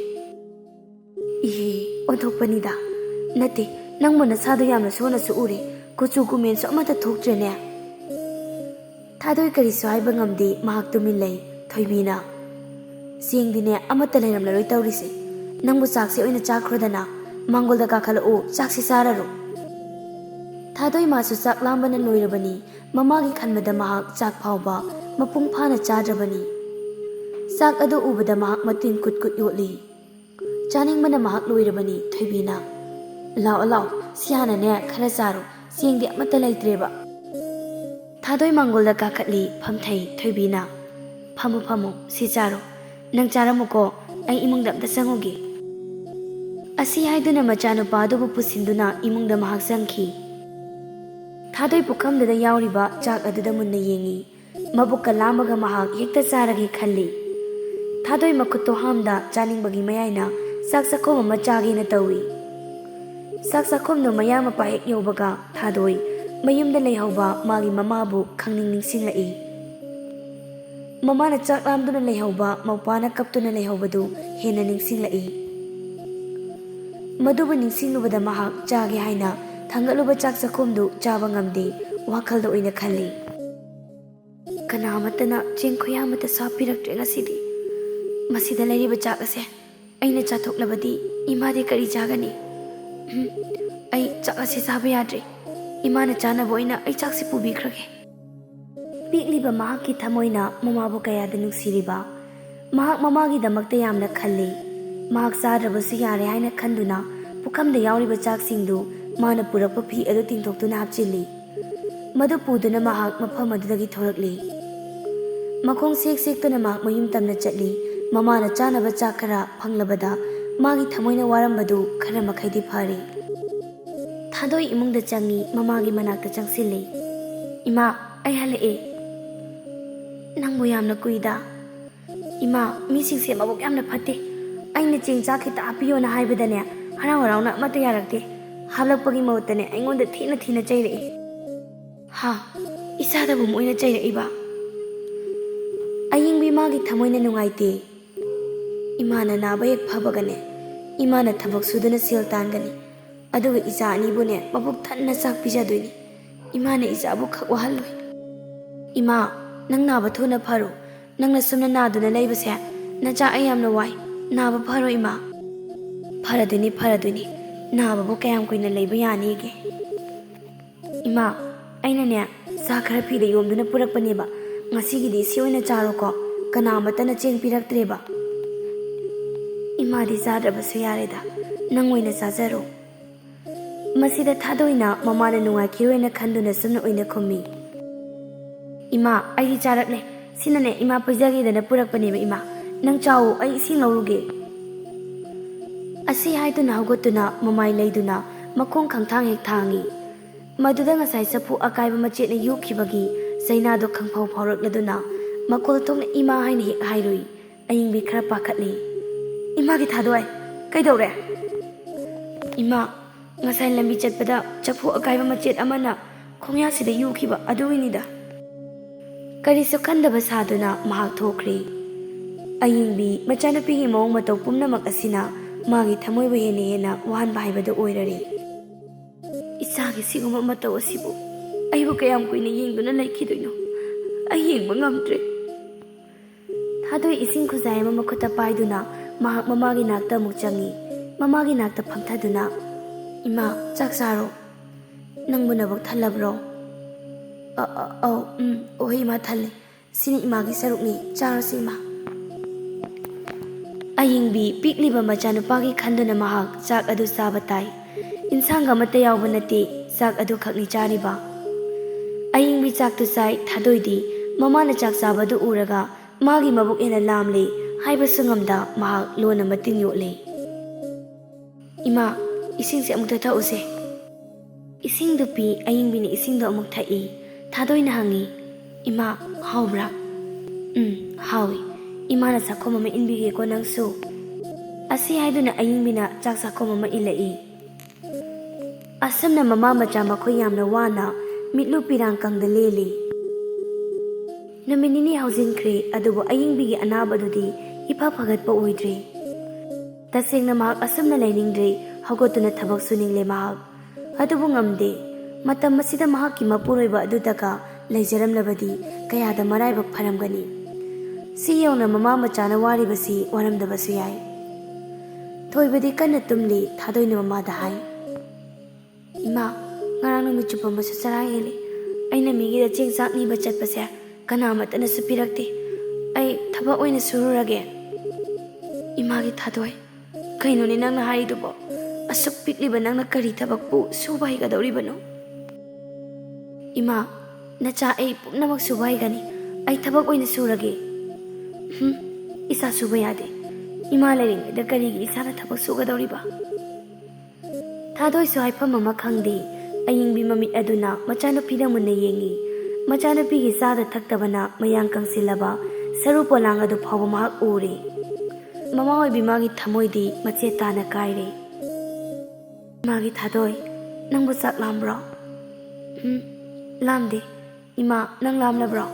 S1: Ihi onthokpanida. Nate nang mo nasado yamna sona su ure kuchu kumen so amata thoktrene. Thadoi kari so haiba ngamdi mahak tumin lei thoibina. Singdine amata leiramla loi tawrise. Nangbu chakse oina chakrodana mangolda kakhalo o chaksi sararo. Thadoi masu chak lambana loirabani mamagi khanbada mahak chak phawba mapung phana chadrabani. Chak adu ubada mahak matin kutkut yotli. Chaning mana mahak loirabani thoibina. Lao lao siana ne khara charo singdi amata leitreba. Thadoi mangolda kakhatli phamthai thoibina. Phamu si charo nang charamuko ai imungdam ta changogi. ꯑꯁꯤ ꯍꯥꯏꯗꯨꯅ ꯃꯆꯥꯅꯨꯄꯥ ꯑꯗꯨꯕꯨ ꯄꯨꯁꯤꯟꯗꯨꯅ ꯏꯃꯨꯡꯗ ꯃꯍꯥꯛ ꯆꯪꯈꯤ꯫ ꯊꯥꯗꯣꯏ ꯄꯨꯈꯝꯗꯨꯗ ꯌꯥꯎꯔꯤꯕ ꯆꯥꯛ ꯑꯗꯨꯗ ꯃꯨꯟꯅ ꯌꯦꯡꯉꯤ꯫ ꯃꯕꯨꯛꯀ ꯂꯥꯝꯃꯒ ꯃꯍꯥꯛ ꯍꯦꯛꯇ ꯆꯥꯔꯒꯦ ꯈꯜꯂꯤ꯫ ꯊꯥꯗꯣꯏ ꯃꯈꯨꯠꯇꯣ ꯍꯥꯝꯗ ꯆꯥꯅꯤꯡꯕꯒꯤ ꯃꯌꯥꯏꯅ ꯆꯥꯛ ꯆꯥꯛꯈꯣꯝ ꯑꯃ ꯆꯥꯒꯦꯅ ꯇꯧꯏ꯫ ꯆꯥꯛ ꯆꯥꯛꯈꯣꯝꯗꯣ ꯃꯌꯥ ꯃꯄꯥ ꯍꯦꯛ ꯌꯧꯕꯒ ꯊꯥꯗꯣꯏ ꯃꯌꯨꯝꯗ ꯂꯩꯍꯧꯕ ꯃꯥꯒꯤ ꯃꯃꯥꯕꯨ ꯈꯪꯅꯤꯡ ꯅꯤꯡꯁꯤꯡꯂꯛꯏ꯫ ꯃꯃꯥꯅ ꯆꯥꯛ ꯂꯥꯝꯗꯨꯅ ꯂꯩꯍꯧꯕ, ꯃꯧꯄꯥꯅ ꯀꯞꯇꯨꯅ ꯂꯩꯍꯧꯕꯗꯨ ꯍꯦꯟꯅ ꯅꯤꯡꯁꯤꯡꯂꯛꯏ꯫ ꯃꯗꯨꯕꯨ ꯅꯤꯡꯁꯤꯡꯂꯨꯕꯗ ꯃꯍꯥꯛ ꯆꯥꯒꯦ ꯍꯥꯏꯅ ꯊꯥꯡꯒꯠꯂꯨꯕ ꯆꯥꯛ ꯆꯥꯛꯈꯣꯝꯗꯨ ꯆꯥꯕ ꯉꯝꯗꯦ, ꯋꯥꯈꯜꯗ ꯑꯣꯏꯅ ꯈꯜꯂꯤ꯫ ꯀꯅꯥꯃꯠꯇꯅ ꯆꯦꯡ ꯈꯨꯌꯥ ꯑꯃꯠꯇꯁꯨ ꯍꯥꯞꯄꯤꯔꯛꯇ꯭ꯔꯦ ꯉꯁꯤꯗꯤ꯫ ꯃꯁꯤꯗ ꯂꯩꯔꯤꯕ ꯆꯥꯛ ꯑꯁꯦ ꯑꯩꯅ ꯆꯥꯊꯣꯛꯂꯕꯗꯤ ꯏꯃꯥꯗꯤ ꯀꯔꯤ ꯆꯥꯒꯅꯤ? ꯑꯩ ꯆꯥꯛ ꯑꯁꯤ ꯆꯥꯕ ꯌꯥꯗ꯭ꯔꯦ꯫ ꯏꯃꯥꯅ ꯆꯥꯅꯕ ꯑꯣꯏꯅ ꯑꯩ ꯆꯥꯛꯁꯤ ꯄꯨꯕꯤꯈ꯭ꯔꯒꯦ꯫ ꯄꯤꯛꯂꯤꯕ ꯃꯍꯥꯛꯀꯤ ꯊꯃꯣꯏꯅ ꯃꯃꯥꯕꯨ ꯀꯌꯥꯗ ꯅꯨꯡꯁꯤꯔꯤꯕ! ꯃꯍꯥꯛ ꯃꯃꯥꯒꯤꯗꯃꯛꯇ ꯌꯥꯝꯅ ꯈꯜꯂꯤ꯫ ꯃꯍꯥꯛ ꯆꯥꯗ꯭ꯔꯕꯁꯨ ꯌꯥꯔꯦ ꯍꯥꯏꯅ ꯈꯟꯗꯨꯅ ꯄꯨꯈꯝꯗ ꯌꯥꯎꯔꯤꯕ ꯆꯥꯛꯁꯤꯡꯗꯨ ꯃꯥꯅ ꯄꯨꯔꯛꯄ ꯐꯤ ꯑꯗꯨ ꯇꯤꯡꯊꯣꯛꯇꯨꯅ ꯍꯥꯞꯆꯤꯜꯂꯤ꯫ ꯃꯗꯨ ꯄꯨꯗꯨꯅ ꯃꯍꯥꯛ ꯃꯐꯝ ꯑꯗꯨꯗꯒꯤ ꯊꯣꯔꯛꯂꯤ꯫ ꯃꯈꯣꯡ ꯁꯦꯛ ꯁꯦꯛꯇꯨꯅ ꯃꯍꯥꯛ ꯃꯌꯨꯝ ꯇꯝꯅ ꯆꯠꯂꯤ꯫ ꯃꯃꯥꯅ ꯆꯥꯅꯕ ꯆꯥꯛ ꯈꯔ ꯐꯪꯂꯕꯗ ꯃꯥꯒꯤ ꯊꯃꯣꯏꯅ ꯋꯥꯔꯝꯕꯗꯨ ꯈꯔ ꯃꯈꯩꯗꯤ ꯐꯔꯦ꯫ ꯊꯥꯗꯣꯏ ꯏꯃꯨꯡꯗ ꯆꯪꯉꯤ, ꯃꯃꯥꯒꯤ ꯃꯅꯥꯛꯇ ꯆꯪꯁꯤꯜꯂꯤ꯫ ꯏꯃꯥ, ꯑꯩ ꯍꯜꯂꯛꯑꯦ꯫ ꯅꯪꯕꯨ ꯌꯥꯝꯅ ꯀꯨꯏꯗ꯫ ꯏꯃꯥ, ꯃꯤꯁꯤꯡꯁꯦ ꯃꯕꯨꯛ ꯌꯥꯝꯅ ꯐꯠꯇꯦ꯫ ꯑꯩꯅ ꯆꯦꯡ ꯆꯥꯛ ꯈꯤꯇ ꯍꯥꯞꯄꯤꯌꯣꯅ ꯍꯥꯏꯕꯗꯅꯦ, ꯍꯔꯥꯎ ꯍꯔꯥꯎꯅ ꯑꯃꯠꯇ ꯌꯥꯔꯛꯇꯦ꯫ ꯍꯥꯞꯂꯛꯄꯒꯤ ꯃꯍꯨꯠꯇꯅꯦ ꯑꯩꯉꯣꯟꯗ ꯊꯤꯅ ꯊꯤꯅ ꯆꯩꯔꯛꯏ꯫ ꯍꯥ, ꯏꯆꯥꯗꯕꯨ ꯃꯣꯏꯅ ꯆꯩꯔꯛꯏꯕ? ꯑꯌꯤꯡꯕꯤ ꯃꯥꯒꯤ ꯊꯃꯣꯏꯅ ꯅꯨꯡꯉꯥꯏꯇꯦ꯫ ꯏꯃꯥꯅ ꯅꯥꯕ ꯍꯦꯛ ꯐꯕꯒꯅꯦ, ꯏꯃꯥꯅ ꯊꯕꯛ ꯁꯨꯗꯨꯅ ꯁꯦꯜ ꯇꯥꯟꯒꯅꯤ, ꯑꯗꯨꯒ ꯏꯆꯥ ꯑꯅꯤꯕꯨꯅꯦ ꯃꯕꯨꯛ ꯊꯟꯅ ꯆꯥꯛ ꯄꯤꯖꯗꯣꯏꯅꯤ꯫ ꯏꯃꯥꯅ ꯏꯆꯥꯕꯨ ꯈꯛ ꯋꯥꯍꯜꯂꯣꯏ꯫ ꯏꯃꯥ, ꯅꯪ ꯅꯥꯕ ꯊꯨꯅ ꯐꯔꯣ꯫ ꯅꯪꯅ ꯁꯨꯝꯅ ꯅꯥꯗꯨꯅ ꯂꯩꯕꯁꯦ ꯅꯆꯥ ꯑꯩ ꯌꯥꯝꯅ ꯋꯥꯏ꯫ ꯅꯥꯕ ꯐꯔꯣ ꯏꯃꯥ꯫ ꯐꯔꯗꯣꯏꯅꯤ ꯐꯔꯗꯣꯏꯅꯤ, ꯅꯥꯕꯕꯨ ꯀꯌꯥꯝ ꯀꯨꯏꯅ ꯂꯩꯕ ꯌꯥꯅꯤꯒꯦ? ꯏꯃꯥ, ꯑꯩꯅꯅꯦ ꯆꯥ ꯈꯔ ꯐꯤꯗ ꯌꯣꯝꯗꯨꯅ ꯄꯨꯔꯛꯄꯅꯦꯕ, ꯉꯁꯤꯒꯤꯗꯤ ꯁꯤ ꯑꯣꯏꯅ ꯆꯥꯔꯣꯀꯣ, ꯀꯅꯥꯃꯠꯇꯅ ꯆꯦꯡ ꯄꯤꯔꯛꯇ꯭ꯔꯦꯕ꯫ ꯏꯃꯥꯗꯤ ꯆꯥꯗ꯭ꯔꯕꯁꯨ ꯌꯥꯔꯦꯗ, ꯅꯪ ꯑꯣꯏꯅ ꯆꯥꯖꯔꯣ꯫ ꯃꯁꯤꯗ ꯊꯥꯗꯣꯏꯅ ꯃꯃꯥꯅ ꯅꯨꯡꯉꯥꯏꯈꯤꯔꯣꯏꯅ ꯈꯟꯗꯨꯅ ꯆꯨꯝꯅ ꯑꯣꯏꯅ ꯈꯨꯝꯃꯤ꯫ ꯏꯃꯥ, ꯑꯩꯗꯤ ꯆꯥꯔꯛꯂꯦ꯫ ꯁꯤꯅꯅꯦ ꯏꯃꯥ ꯄꯤꯖꯒꯦꯗꯅ ꯄꯨꯔꯛꯄꯅꯦꯕ ꯏꯃꯥ꯫ ꯅꯪ ꯆꯥꯎꯋꯣ, ꯑꯩ ꯏꯁꯤꯡ ꯂꯧꯔꯨꯒꯦ꯫ ꯑꯁꯤ ꯍꯥꯏꯗꯨꯅ ꯍꯧꯒꯠꯇꯨꯅ ꯃꯃꯥꯏ ꯂꯩꯗꯨꯅ ꯃꯈꯣꯡ ꯈꯪꯊꯥꯡ ꯍꯦꯛ ꯊꯥꯡꯉꯤ꯫ ꯃꯗꯨꯗ ꯉꯁꯥꯏ ꯆꯐꯨ ꯑꯀꯥꯏꯕ ꯃꯆꯦꯠꯅ ꯌꯨꯈꯤꯕꯒꯤ ꯆꯩꯅꯥꯗꯣ ꯈꯪꯐꯥꯎ ꯐꯥꯎꯔꯛꯂꯗꯨꯅ ꯃꯈꯣꯜ ꯊꯣꯛꯅ ꯏꯃꯥ ꯍꯥꯏꯅ ꯍꯦꯛ ꯍꯥꯏꯔꯨꯏ꯫ ꯑꯌꯤꯡꯕꯤ ꯈꯔ ꯄꯥꯈꯠꯂꯤ꯫ ꯏꯃꯥꯒꯤ ꯊꯥꯗꯣꯏ, ꯀꯩꯗꯧꯔꯦ? ꯏꯃꯥ, ꯉꯁꯥꯏ ꯂꯝꯕꯤ ꯆꯠꯄꯗ ꯆꯐꯨ ꯑꯀꯥꯏꯕ ꯃꯆꯦꯠ ꯑꯃꯅ ꯈꯣꯡꯌꯥꯁꯤꯗ ꯌꯨꯈꯤꯕ ꯑꯗꯨꯒꯤꯅꯤꯗ꯫ ꯀꯔꯤꯁꯨ ꯈꯟꯗꯕ ꯁꯥꯗꯨꯅ ꯃꯍꯥꯛ ꯊꯣꯛꯈ꯭ꯔꯤ꯫ ꯑꯌꯤꯡꯕꯤ ꯃꯆꯥꯅꯨꯄꯤꯒꯤ ꯃꯑꯣꯡ ꯃꯇꯧ ꯄꯨꯝꯅꯃꯛ ꯑꯁꯤꯅ ꯃꯥꯒꯤ ꯊꯃꯣꯏꯕꯨ ꯍꯦꯟꯅ ꯍꯦꯟꯅ ꯋꯥꯍꯟꯕ ꯍꯥꯏꯕꯗꯨ ꯑꯣꯏꯔꯔꯤ꯫ ꯏꯆꯥꯒꯤ ꯁꯤꯒꯨꯝꯕ ꯃꯇꯧ ꯑꯁꯤꯕꯨ ꯑꯩꯕꯨ ꯀꯌꯥꯝ ꯀꯨꯏꯅ ꯌꯦꯡꯗꯨꯅ ꯂꯩꯈꯤꯗꯣꯏꯅꯣ? ꯑꯩ ꯌꯦꯡꯕ ꯉꯝꯗ꯭ꯔꯦ꯫ ꯊꯥꯗꯣꯏ ꯏꯁꯤꯡ ꯈꯨꯖꯥꯏ ꯑꯃ ꯃꯈꯨꯠꯇ ꯄꯥꯏꯗꯨꯅ ꯃꯍꯥꯛ ꯃꯃꯥꯒꯤ ナꯛꯇ ꯑꯃꯨꯛ ꯆꯪꯉꯤ꯫ ꯃꯃꯥꯒꯤ ナꯛꯇ ꯐꯝꯊꯗꯨꯅ, ꯏꯃꯥ, ꯆꯥꯛ ꯆꯥꯔꯣ꯫ ꯅꯪꯕꯨ ꯅꯕꯨꯛ ꯊꯜꯂꯕ꯭ꯔꯣ? ꯑꯣ ꯏꯃꯥ, ꯊꯜꯂꯦ꯫ ꯁꯤꯅ ꯏꯃꯥꯒꯤ ꯁꯔꯨꯛꯅꯤ, ꯆꯥꯔꯣꯁꯤ ꯏꯃꯥ꯫ ꯑꯌꯤꯡꯕꯤ ꯄꯤꯛꯂꯤꯕ ꯃꯆꯥꯅꯨꯄꯥꯒꯤ ꯈꯟꯗꯨꯅ ꯃꯍꯥꯛ ꯆꯥꯛ ꯑꯗꯨ ꯆꯥꯕ ꯇꯥꯏ꯫ ꯏꯟꯁꯥꯡ ꯑꯃꯠꯇ ꯌꯥꯎꯕ ꯅꯠꯇꯦ, ꯆꯥꯛ ꯑꯗꯨ ꯈꯛꯅꯤ ꯆꯥꯔꯤꯕ꯫ ꯑꯌꯤꯡꯕꯤ ꯆꯥꯛꯇꯨ ꯆꯥꯏ꯫ ꯊꯥꯗꯣꯏꯗꯤ ꯃꯃꯥꯅ ꯆꯥꯛ ꯆꯥꯕꯗꯨ ꯎꯔꯒ ꯃꯥꯒꯤ ꯃꯕꯨꯛ ꯍꯦꯟꯅ ꯂꯥꯝꯂꯦ ꯍꯥꯏꯕꯁꯨ ꯉꯝꯗ ꯃꯍꯥꯛ ꯂꯣꯟꯅ ꯃꯇꯤꯟ ꯌꯣꯠꯂꯦ꯫ ꯏꯃꯥ, ꯏꯁꯤꯡꯁꯦ ꯑꯃꯨꯛꯇ ꯊꯛꯎꯁꯦ꯫ ꯏꯁꯤꯡꯗꯨ ꯄꯤ꯫ ꯑꯌꯤꯡꯕꯤꯅ ꯏꯁꯤꯡꯗꯣ ꯑꯃꯨꯛ ꯊꯛꯏ꯫ ꯊꯥꯗꯣꯏꯅ ꯍꯪꯉꯤ, ꯏꯃꯥ, ꯍꯥꯎꯕ꯭ꯔꯥ? ꯍꯥꯎꯏ꯫ ꯏꯃꯥꯅ ꯆꯥꯛꯈꯣꯝ ꯑꯃ ꯏꯟꯕꯤꯒꯦꯀꯣ ꯅꯪꯁꯨ꯫ ꯑꯁꯤ ꯍꯥꯏꯗꯨꯅ ꯑꯌꯤꯡꯕꯤꯅ ꯆꯥꯛ ꯆꯥꯛꯈꯣꯝ ꯑꯃ ꯏꯜꯂꯛꯏ꯫ ꯑꯁꯨꯝꯅ ꯃꯃꯥ ꯃꯆꯥ ꯃꯈꯣꯏ ꯌꯥꯝꯅ ꯋꯥꯅ ꯃꯤꯠꯂꯨ ꯄꯤꯔꯥꯡꯀꯪꯗ ꯂꯦꯜꯂꯤ꯫ ꯅꯨꯃꯤꯠ ꯅꯤꯅꯤ ꯍꯧꯖꯤꯟꯈ꯭ꯔꯦ, ꯑꯗꯨꯕꯨ ꯑꯌꯤꯡꯕꯤꯒꯤ ꯑꯅꯥꯕꯗꯨꯗꯤ ꯏꯐ ꯐꯒꯠꯄ ꯑꯣꯏꯗ꯭ꯔꯦ꯫ ꯇꯁꯦꯡꯅ ꯃꯍꯥꯛ ꯑꯁꯨꯝꯅ ꯂꯩꯅꯤꯡꯗ꯭ꯔꯦ꯫ ꯍꯧꯒꯠꯇꯨꯅ ꯊꯕꯛ ꯁꯨꯅꯤꯡꯂꯦ ꯃꯍꯥꯛ, ꯑꯗꯨꯕꯨ ꯉꯝꯗꯦ꯫ ꯃꯇꯝ ꯑꯁꯤꯗ ꯃꯍꯥꯛꯀꯤ ꯃꯄꯨꯔꯣꯏꯕ ꯑꯗꯨꯗꯒ ꯂꯩꯖꯔꯝꯂꯕꯗꯤ ꯀꯌꯥꯗ ꯃꯔꯥꯏꯕꯛ ꯐꯔꯝꯒꯅꯤ꯫ ꯁꯤ ꯌꯧꯅ ꯃꯃꯥ ꯃꯆꯥꯅ ꯋꯥꯔꯤꯕꯁꯤ ꯋꯥꯔꯝꯗꯕꯁꯨ ꯌꯥꯏ꯫ ꯊꯣꯏꯕꯗꯤ ꯀꯟꯅ ꯇꯨꯝꯂꯤ꯫ ꯊꯥꯗꯣꯏꯅ ꯃꯃꯥꯗ ꯍꯥꯏ, ꯏꯃꯥ, ꯉꯔꯥꯡ ꯅꯨꯃꯤꯠ ꯆꯨꯞꯄ ꯑꯃꯁꯨ ꯆꯔꯥ ꯍꯦꯜꯂꯤ꯫ ꯑꯩꯅ ꯃꯤꯒꯤꯗ ꯆꯦꯡ ꯆꯥꯛ ꯅꯤꯕ ꯆꯠꯄꯁꯦ ꯀꯅꯥꯃꯠꯇꯅꯁꯨ ꯄꯤꯔꯛꯇꯦ꯫ ꯑꯩ ꯊꯕꯛ ꯑꯣꯏꯅ ꯁꯨꯔꯨꯔꯒꯦ꯫ ꯏꯃꯥꯒꯤ ꯊꯥꯗꯣꯏ, ꯀꯩꯅꯣꯅꯦ ꯅꯪꯅ ꯍꯥꯏꯔꯤꯗꯨꯕꯣ? ꯑꯁꯨꯛ ꯄꯤꯛꯂꯤꯕ ꯅꯪꯅ ꯀꯔꯤ ꯊꯕꯛꯄꯨ ꯁꯨꯕ ꯍꯩꯒꯗꯧꯔꯤꯕꯅꯣ? ꯏꯃꯥ, ꯅꯆꯥ ꯑꯩ ꯄꯨꯝꯅꯃꯛ ꯁꯨꯕ ꯍꯩꯒꯅꯤ꯫ ꯑꯩ ꯊꯕꯛ ꯑꯣꯏꯅ ꯁꯨꯔꯒꯦ꯫ ꯏꯆꯥ ꯁꯨꯕ ꯌꯥꯗꯦ꯫ Ima layingda karigi isana thapak sugadoriba. Thadoi so haifam ama khangdi ayingbi mamit aduna machanupida munna yengi. Machanupigi sada thaktabana mayang kangsilaba saru polang adu phawa mahak ure. Mama oi bimagi thamoidi mache tana kaire. Magi thadoi nangbu sak lambro. Lamde. Ima nang lamlabro.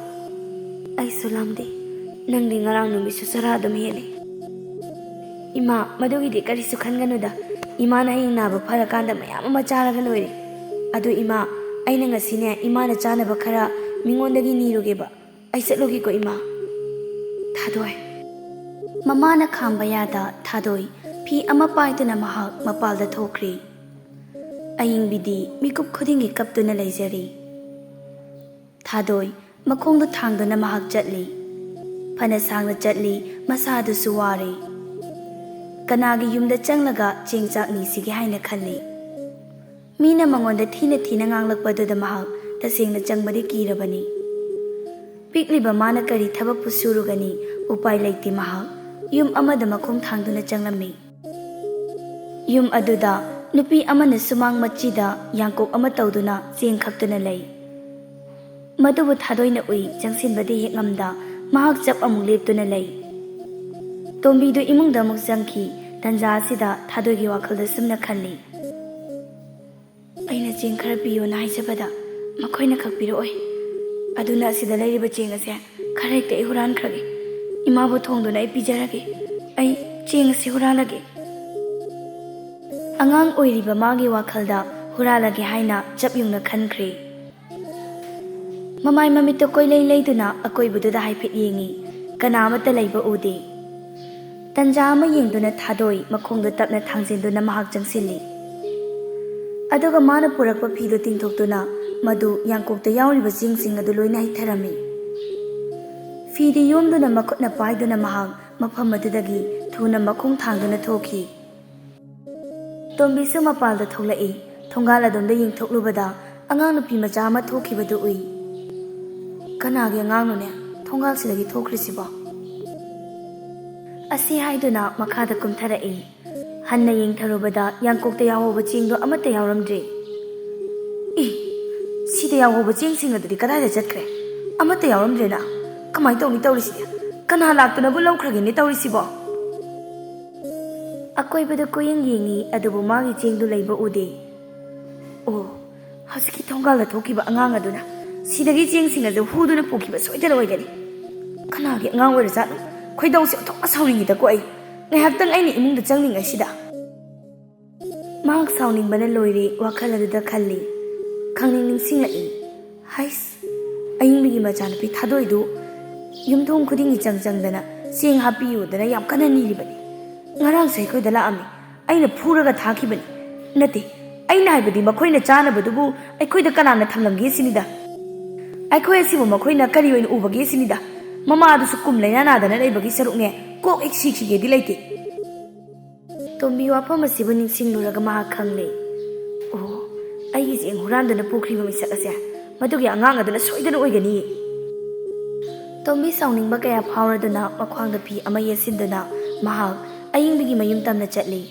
S1: Ai su lamde. Nang di ngarang numi susara adum hele. Ima madugi di kari sukhanganuda. Ima na hing naba pharakanda mayam ama charaga loire. Adu ima aina ngasine ima na chanaba khara mingondagi nirugeba. Ai satlogi ko ima. Thadoi. Mama na khamba yada thadoi phi ama paituna mahak mapalda thokri. Aying bidi mikup khudingi kaptuna leizari. Thadoi makhongdu thangduna mahak chatli. Phana sangna chatli masadu suwari. Kanagi yumda changlaga chengchak ni sige haina khalli. Mina mangonda thina nganglakpaduda mahak tasengna changbadi kirabani. Pikliba mana kari thabak pusurugani upai laiti mahak yum amada makhong thangduna changlami. Yum aduda nupi amana sumang machida yangkok ama tawduna cheng khaktuna lei. Madubu thadoina ui jangsinbadi hekngamda mahak chap amuk leptuna lei. Tombidu imungda amuk jangki tanja asida thadoigi wakhalda sumna khalli. Aina cheng khara piyo na haijabada makhoina khakpiroi. Aduna asida leiriba cheng ase khara hekta huran khrage. Imabu thongduna ai pijarage. Ai cheng ase huralage. Angang oiriba magi wakhalda huralage haina chapyungna khankhre. Mamai mamito koilei leiduna akoibududa haifet yengi kana amata leiba ude. Tanja ama yengduna thadoi makhongdu tapna thangjinduna mahak jangsilli. Aduga mana purakpa phidu tingthoktuna madu yangkokta yauriba jingsing adu loina hitharami. Phidi yomduna makhutna paiduna mahak mafam adudagi thuna makhong thangduna thoki. Tombisu mapalda tholai thongal adumda yengthoklubada angang nupi macha ama thokhibadu ui. Kanagi angang nune thongal sidagi thokhrisiba. Asi haiduna makhada kumtharai. Hanna yengtharubada yangkokta yahoba chengdo amata yauramdre. Sida yahoba chengsing adudi kadaida chatkre. Amata yauramdre na. Kamai tawni tawrisidi. Kana laktuna bu lawkhragini tawrisibo. Akoibada koyeng yengi adubu magi chengdu leiba ude. Oh, hasiki thongal da thokiba angang aduna. Sidagi chengsing adu huduna pukiba soidana oigani. Kanagi angang oirasanu. Khoidawse othok sawringida ko ai. Ngayaktang aini imungda changning asida. Mahak sawning bana loire wakhal aduda khalli. Khangning ningsingai. Hais. Ayingbigi machanpi thadoidu yumthong khudingi changdana seng hapiyudana yam kana niribani. Ngarang sai khoida laami. Aina phuraga thakibani. Nate. Aina haibadi makhoina chanabadubu aikhoida kanana thamlamge sinida. Aikhoi asibu makhoina kari oina ubage sinida. Mama adu sukum laina nadana leibagi sarukne kok ek sikhige di leite. Tombi wafam asibu ningsingluraga mahak khangle. Oh, aigi jeng hurandana pukriba misak ase madugi angang aduna soidana oigani. Tombi sawningba kaya phauraduna makhwangda phi ama yesinduna mahak ayingbigi mayum tamna chatli.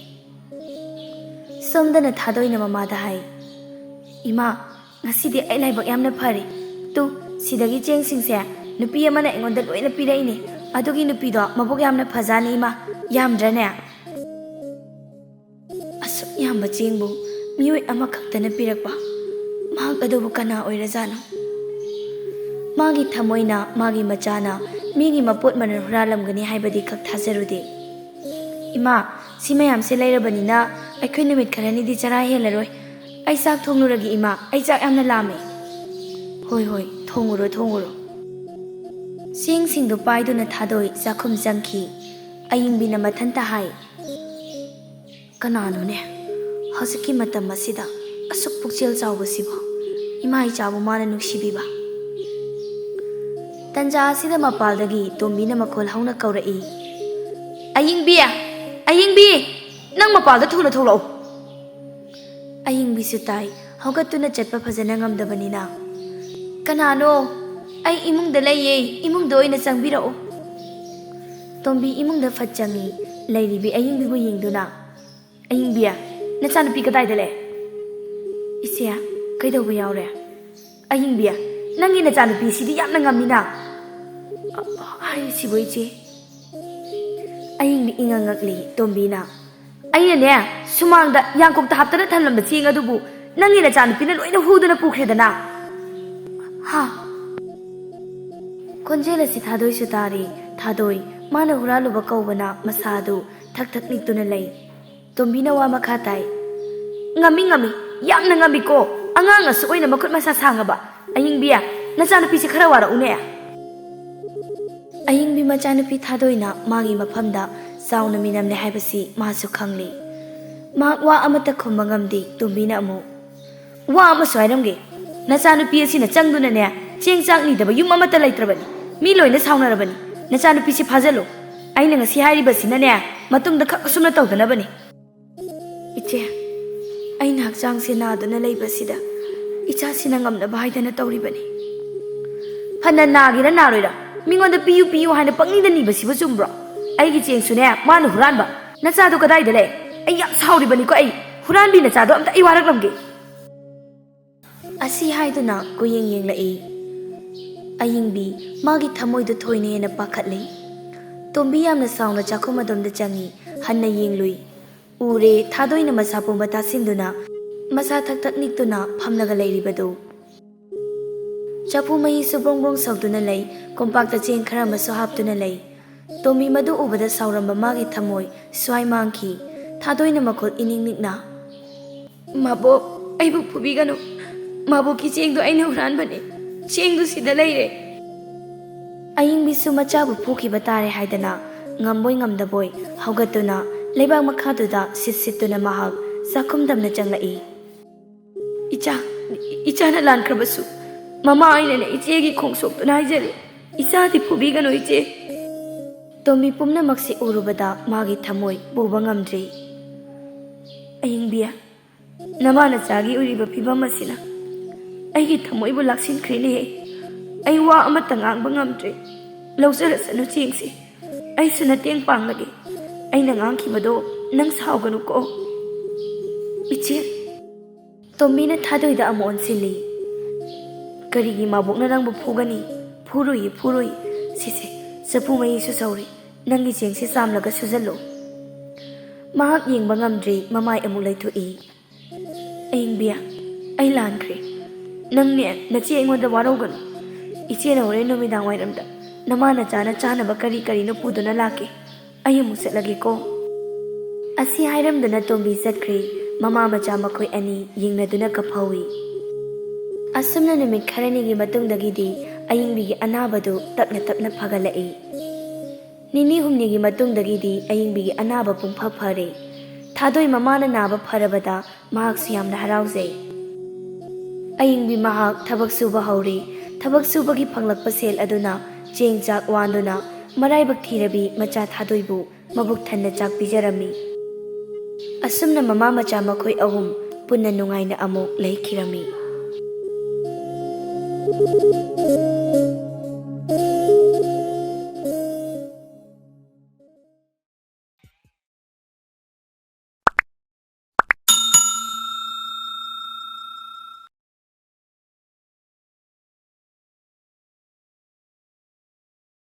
S1: Somdana thadoina mamada hai. Ima, ngasidi ai laibak yamna phari. Tu sidagi chengsingse nupi amana engonda loina piraine. Adugi nupido mabuk yamna phajani ima yamdrane. Asuk yamba chengbu miyoi ama khaktana pirakpa. Mahak adubu kana oirajana. Magi thamoina magi machana migi mapot manan huralamgani haibadi khak thajarude. Ima simayamse leirabanina aikhoi numit kharani di chara helaroi. Ai sak thongluragi ima ai chak yamna lame. Hoi thonguro. Singdu paiduna thadoi zakhum jangki. Ayingbina mathanta hai. Kanano ne? Hasiki matam asida asuk pukchel chawbasibo. Ima ai chabu mana nuksibiba. Tanja asida mapaldagi tombina makhol hauna kaurai. Ayingbi! Nang mapalda thuna tholao. Ayingbi sutai haugatuna chatpa phajana ngamdabanina. Kanano? Ai imungda laiye imungda oina changbirao. ꯇꯣꯝꯕꯤ ꯏꯃꯨꯡꯗ ꯐꯠ ꯆꯪꯉꯤ ꯂꯩꯔꯤꯕꯤ ꯑꯌꯤꯡꯕꯤꯕꯨ ꯌꯦꯡꯗꯨꯅ ꯑꯌꯤꯡꯕꯤ ꯅꯆꯥꯅꯨꯄꯤ ꯀꯗꯥꯏꯗ ꯂꯩ ꯏꯆꯦ ꯀꯩꯗꯧꯕ ꯌꯥꯎꯔꯦ ꯑꯌꯤꯡꯕꯤ ꯅꯪꯒꯤ ꯅꯆꯥꯅꯨꯄꯤꯁꯤꯗꯤ ꯌꯥꯝꯅ ꯉꯝꯃꯤꯅ ꯍꯥꯏꯔꯤꯁꯤꯕꯨ ꯏꯆꯦ ꯑꯌꯤꯡꯕꯤ ꯏꯉꯛꯉꯛꯂꯤ ꯇꯣꯝꯕꯤꯅ ꯑꯩꯅꯅꯦ ꯁꯨꯃꯥꯡꯗ ꯌꯥꯡꯀꯣꯛꯇ ꯍꯥꯞꯇꯅ ꯊꯝꯂꯝꯕ ꯆꯦꯡ ꯑꯗꯨꯕꯨ ꯅꯪꯒꯤ ꯅꯆꯥꯅꯨꯄꯤꯅ ꯂꯣꯏꯅ ꯍꯨꯗꯨꯅ ꯄꯨꯈ꯭ꯔꯦꯗꯅ ꯍꯥ ꯈꯣꯟꯖꯦꯜ ꯑꯁꯤ ꯊꯥꯗꯣꯏꯁꯨ ꯇꯥꯔꯤ ꯊꯥꯗꯣꯏ ꯃꯥꯅ ꯍꯨꯔꯥꯜꯂꯨꯕ ꯀꯧꯕꯅ ꯃꯁꯥ ꯑꯗꯨ ꯊꯛ ꯊꯛ ꯅꯤꯛꯇꯨꯅ ꯂꯩ ꯇꯣꯝꯕꯤꯅ ꯋꯥ ꯃꯈꯥ ꯇꯥꯏ ꯉꯝꯃꯤ ꯌꯥꯝꯅ ꯉꯝꯃꯤꯀꯣ ꯑꯉꯥꯡ ꯑꯁꯨ ꯑꯣꯏꯅ ꯃꯈꯨꯠ ꯃꯁꯥ ꯁꯥꯡꯉꯕ ꯑꯌꯤꯡꯕꯤ ꯅꯆꯥꯅꯨꯄꯤꯁꯤ ꯈꯔ ꯋꯥꯔꯛꯎꯅꯦ ꯑꯌꯤꯡꯕꯤ ꯃꯆꯥꯅꯨꯄꯤ ꯊꯥꯗꯣꯏꯅ ꯃꯥꯒꯤ ꯃꯐꯝꯗ ꯆꯥꯎꯅ ꯃꯤꯅꯝꯂꯦ ꯍꯥꯏꯕꯁꯤ ꯃꯥꯁꯨ ꯈꯪꯂꯤ ꯃꯍꯥꯛ ꯋꯥ ꯑꯃꯠꯇ ꯈꯨꯝꯕ ꯉꯝꯗꯦ ꯇꯣꯝꯕꯤꯅ ꯑꯃꯨꯛ ꯋꯥ ꯑꯃꯁꯨ ꯍꯥꯏꯔꯝꯒꯦ ꯅꯆꯥꯅꯨꯄꯤ ꯑꯁꯤꯅ ꯆꯪꯗꯨꯅꯅꯦ ꯆꯦꯡ ꯆꯥꯛ ꯅꯤꯗꯕ ꯌꯨꯝ ꯑꯃꯠꯇ ꯂꯩꯇ꯭ꯔꯕꯅꯤ ꯃꯤ ꯂꯣꯏꯅ ꯁꯥꯎꯅꯔꯕꯅꯤ ꯅꯆꯥꯅꯨꯄꯤꯁꯤ ꯐꯥꯖꯜꯂꯨ ꯑꯩꯅ ꯉꯁꯤ ꯍꯥꯏꯔꯤꯕꯁꯤꯅꯅꯦ ꯃꯇꯨꯡꯗ ꯈꯛ ꯑꯁꯨꯝꯅ ꯇꯧꯗꯅꯕꯅꯤ ꯏꯆꯦ ꯑꯩꯅ ꯍꯛꯆꯥꯡꯁꯦ ꯅꯥꯗꯨꯅ ꯂꯩꯕꯁꯤꯗ ꯏꯆꯥꯁꯤꯅ ꯉꯝꯅꯕ ꯍꯥꯏꯗꯅ ꯇꯧꯔꯤꯕꯅꯤ ꯐꯅ ꯅꯥꯒꯦꯔꯥ ꯅꯥꯔꯣꯏꯔꯥ ꯃꯤꯉꯣꯟꯗ ꯄꯤꯌꯨ ꯄꯤꯌꯨ ꯍꯥꯏꯅ ꯄꯪꯅꯤꯗ ꯅꯤꯕꯁꯤꯕꯨ ꯆꯨꯝꯕ꯭ꯔꯣ ꯑꯩꯒꯤ ꯆꯦꯡꯁꯨꯅꯦ ꯃꯥꯅ ꯍꯨꯔꯥꯟꯕ ꯅꯆꯥꯗꯣ ꯀꯗꯥꯏꯗ ꯂꯩ ꯑꯩ ꯌꯥꯝ ꯁꯥꯎꯔꯤꯕꯅꯤꯀꯣ ꯑꯩ ꯍꯨꯔꯥꯟꯕꯤ ꯅꯆꯥꯗꯣ ꯑꯝꯇ ꯑꯩ ꯋꯥꯔꯛꯂꯝꯒꯦ ꯑꯁꯤ ꯍꯥꯏꯗꯨꯅ ꯀꯨꯌꯦꯡ ꯌꯦꯡꯂꯛꯏ ꯑꯌꯤꯡꯕꯤ ꯃꯥꯒꯤ ꯊꯃꯣꯏꯗ ꯊꯣꯏꯅ ꯍꯦꯟꯅ ꯄꯥꯈꯠꯂꯤ ꯇꯣꯝꯕꯤ ꯌꯥꯝꯅ ꯁꯥꯎꯅ ꯆꯥꯛꯈꯨꯝ ꯑꯗꯣꯝꯗ ꯆꯪꯉꯤ ꯍꯟꯅ ꯌꯦꯡꯂꯨꯏ ꯎꯔꯦ ꯊꯥꯗꯣꯏꯅ ꯃꯁꯥ ꯄꯨꯝꯕ ꯇꯥꯁꯤꯟꯗꯨꯅ ꯃꯁꯥ ꯊꯛ ꯊꯛ ꯅꯤꯛꯇꯨꯅ ꯐꯝꯂꯒ ꯂꯩꯔꯤꯕꯗꯨ ꯆꯐꯨ ꯃꯍꯤꯁꯨ ꯕ꯭ꯔꯣꯡ ꯕ꯭ꯔꯣꯡ ꯁꯧꯗꯨꯅ ꯂꯩ ꯀꯣꯝꯄꯥꯛꯇ ꯆꯦꯡ ꯈꯔ ꯑꯃꯁꯨ ꯍꯥꯞꯇꯨꯅ ꯂꯩ ꯇꯣꯝꯕꯤ ꯃꯗꯨ ꯎꯕꯗ ꯁꯥꯎꯔꯝꯕ ꯃꯥꯒꯤ ꯊꯃꯣꯏ ꯁ꯭ꯋꯥꯏ ꯃꯥꯡꯈꯤ ꯊꯥꯗꯣꯏꯅ ꯃꯈꯣꯜ ꯏꯅꯤꯡ ꯅꯤꯛꯅ ꯃꯕꯣꯛ ꯑꯩꯕꯨ ꯐꯨꯕꯤꯒꯅꯨ ꯃꯕꯣꯛꯀꯤ ꯆꯦꯡꯗꯣ ꯑꯩꯅ ꯍꯨꯔꯥꯟꯕꯅꯤ ꯆꯦꯡꯗꯨ ꯁꯤꯗ ꯂꯩꯔꯦ ꯑꯌꯤꯡꯕꯤꯁꯨ ꯃꯆꯥꯕꯨ ꯐꯨꯈꯤꯕ ꯇꯥꯔꯦ ꯍꯥꯏꯗꯅ ꯉꯝꯕꯣꯏ ꯉꯝꯗꯕꯣꯏ ꯍꯧꯒꯠꯇꯨꯅ ꯂꯩꯕꯥꯛ ꯃꯈꯥꯗꯨꯗ ꯁꯤꯠ ꯁꯤꯠꯇꯨꯅ ꯃꯍꯥꯛ ꯆꯥꯛꯈꯨꯝꯗꯝꯅ ꯆꯪꯂꯛꯏ ꯏꯆꯥꯅ ꯂꯥꯟꯈ꯭ꯔꯕꯁꯨ ꯃꯃꯥ ꯑꯩꯅꯅꯦ ꯏꯆꯦꯒꯤ ꯈꯣꯡꯁꯣꯛꯇꯨꯅ ꯍꯥꯏꯖꯔꯤ ꯏꯆꯥꯗꯤ ꯐꯨꯕꯤꯒꯅꯨ ꯏꯆꯦ ꯇꯣꯝꯕꯤ ꯄꯨꯝꯅꯃꯛꯁꯤ ꯎꯔꯨꯕꯗ ꯃꯥꯒꯤ ꯊꯃꯣꯏ ꯄꯨꯕ ꯉꯝꯗ꯭ꯔꯤ ꯑꯌꯤꯡꯕꯤ ꯅꯃꯥꯅꯆꯥꯒꯤ ꯎꯔꯤꯕ ꯐꯤꯕꯝ ꯑꯁꯤꯅ ꯑꯩꯒꯤ ꯊꯃꯣꯏꯕꯨ ꯂꯥꯛꯁꯤꯟꯈ꯭ꯔꯦꯅꯦꯍꯦ ꯑꯩ ꯋꯥ ꯑꯃꯠꯇ ꯉꯥꯡꯕ ꯉꯝꯗ꯭ꯔꯦ ꯂꯧꯖꯔꯁꯅꯨ ꯆꯦꯡꯁꯤ ꯑꯩꯁꯨ ꯃꯇꯦꯡ ꯄꯥꯡꯂꯒꯦ ꯑꯩꯅ ꯉꯥꯡꯈꯤꯕꯗꯣ ꯅꯪ ꯁꯥꯎꯒꯅꯨꯀꯣ ꯏꯆꯦ ꯇꯣꯝꯕꯤꯅ ꯊꯥꯗꯣꯏꯗ ꯑꯃꯨꯛ ꯑꯣꯟꯁꯤꯜꯂꯤ ꯀꯔꯤꯒꯤ ꯃꯕꯣꯛꯅ ꯅꯪꯕꯨ ꯐꯨꯒꯅꯤ ꯐꯨꯔꯣꯏ ꯁꯤꯁꯦ ꯆꯐꯨ ꯃꯍꯤꯁꯨ ꯁꯧꯔꯤ ꯅꯪꯒꯤ ꯆꯦꯡꯁꯤ ꯆꯥꯝꯂꯒ ꯁꯨꯖꯜꯂꯨ ꯃꯍꯥꯛ ꯌꯦꯡꯕ ꯉꯝꯗ꯭ꯔꯤ ꯃꯃꯥꯏ ꯑꯃꯨꯛ ꯂꯩꯊꯣꯛꯏ ꯑꯌꯤꯡꯕꯤ ꯑꯩ ꯂꯥꯟꯈ꯭ꯔꯦ ꯅꯪꯅꯦ ꯅꯆꯦ ꯑꯩꯉꯣꯟꯗ ꯋꯥꯔꯧꯒꯅꯨ ꯏꯆꯦꯅ ꯍꯣꯔꯦꯟ ꯅꯨꯃꯤꯗꯥꯡ ꯋꯥꯏꯔꯝꯗ ꯅꯃꯥꯅꯆꯥꯅ ꯆꯥꯅꯕ ꯀꯔꯤ ꯀꯔꯤꯅꯣ ꯄꯨꯗꯨꯅ ꯂꯥꯛꯀꯦ ꯑꯩ ꯑꯃꯨꯛ ꯆꯠꯂꯒꯦꯀꯣ ꯑꯁꯤ ꯍꯥꯏꯔꯝꯗꯨꯅ ꯇꯣꯝꯕꯤ ꯆꯠꯈ꯭ꯔꯤ ꯃꯃꯥ ꯃꯆꯥ ꯃꯈꯣꯏ ꯑꯅꯤ ꯌꯦꯡꯅꯗꯨꯅ ꯀꯞꯍꯧꯏ ꯑꯁꯨꯝꯅ ꯅꯨꯃꯤꯠ ꯈꯔꯅꯤꯒꯤ ꯃꯇꯨꯡꯗꯒꯤꯗꯤ ꯑꯌꯤꯡꯕꯤꯒꯤ ꯑꯅꯥꯕꯗꯨ ꯇꯞꯅ ꯇꯞꯅ ꯐꯒꯠꯂꯛꯏ ꯅꯤꯅꯤ ꯍꯨꯝꯅꯤꯒꯤ ꯃꯇꯨꯡꯗꯒꯤꯗꯤ ꯑꯌꯤꯡꯕꯤꯒꯤ ꯑꯅꯥꯕ ꯄꯨꯡꯐ ꯐꯔꯦ ꯊꯥꯗꯣꯏ ꯃꯃꯥꯅ ꯅꯥꯕ ꯐꯔꯕꯗ ꯃꯍꯥꯛꯁꯨ ꯌꯥꯝꯅ ꯍꯔꯥꯎꯖꯩ ꯑꯌꯤꯡꯕꯤ ꯃꯍꯥꯛ ꯊꯕꯛ ꯁꯨꯕ ꯍꯧꯔꯤ ꯊꯕꯛ ꯁꯨꯕꯒꯤ ꯐꯪꯂꯛꯄ ꯁꯦꯜ ꯑꯗꯨꯅ ꯆꯦꯡ ꯆꯥꯛ ꯋꯥꯟꯗꯨꯅ ꯃꯔꯥꯏꯕꯛ ꯊꯤꯔꯕꯤ ꯃꯆꯥ ꯊꯥꯗꯣꯏꯕꯨ ꯃꯕꯨꯛ ꯊꯟꯅ ꯆꯥꯛ ꯄꯤꯖꯔꯝꯃꯤ ꯑꯁꯨꯝꯅ ꯃꯃꯥ ꯃꯆꯥ ꯃꯈꯣꯏ ꯑꯍꯨꯝ ꯄꯨꯟꯅ ꯅꯨꯡꯉꯥꯏꯅ ꯑꯃꯨꯛ ꯂꯩꯈꯤꯔꯝꯃꯤ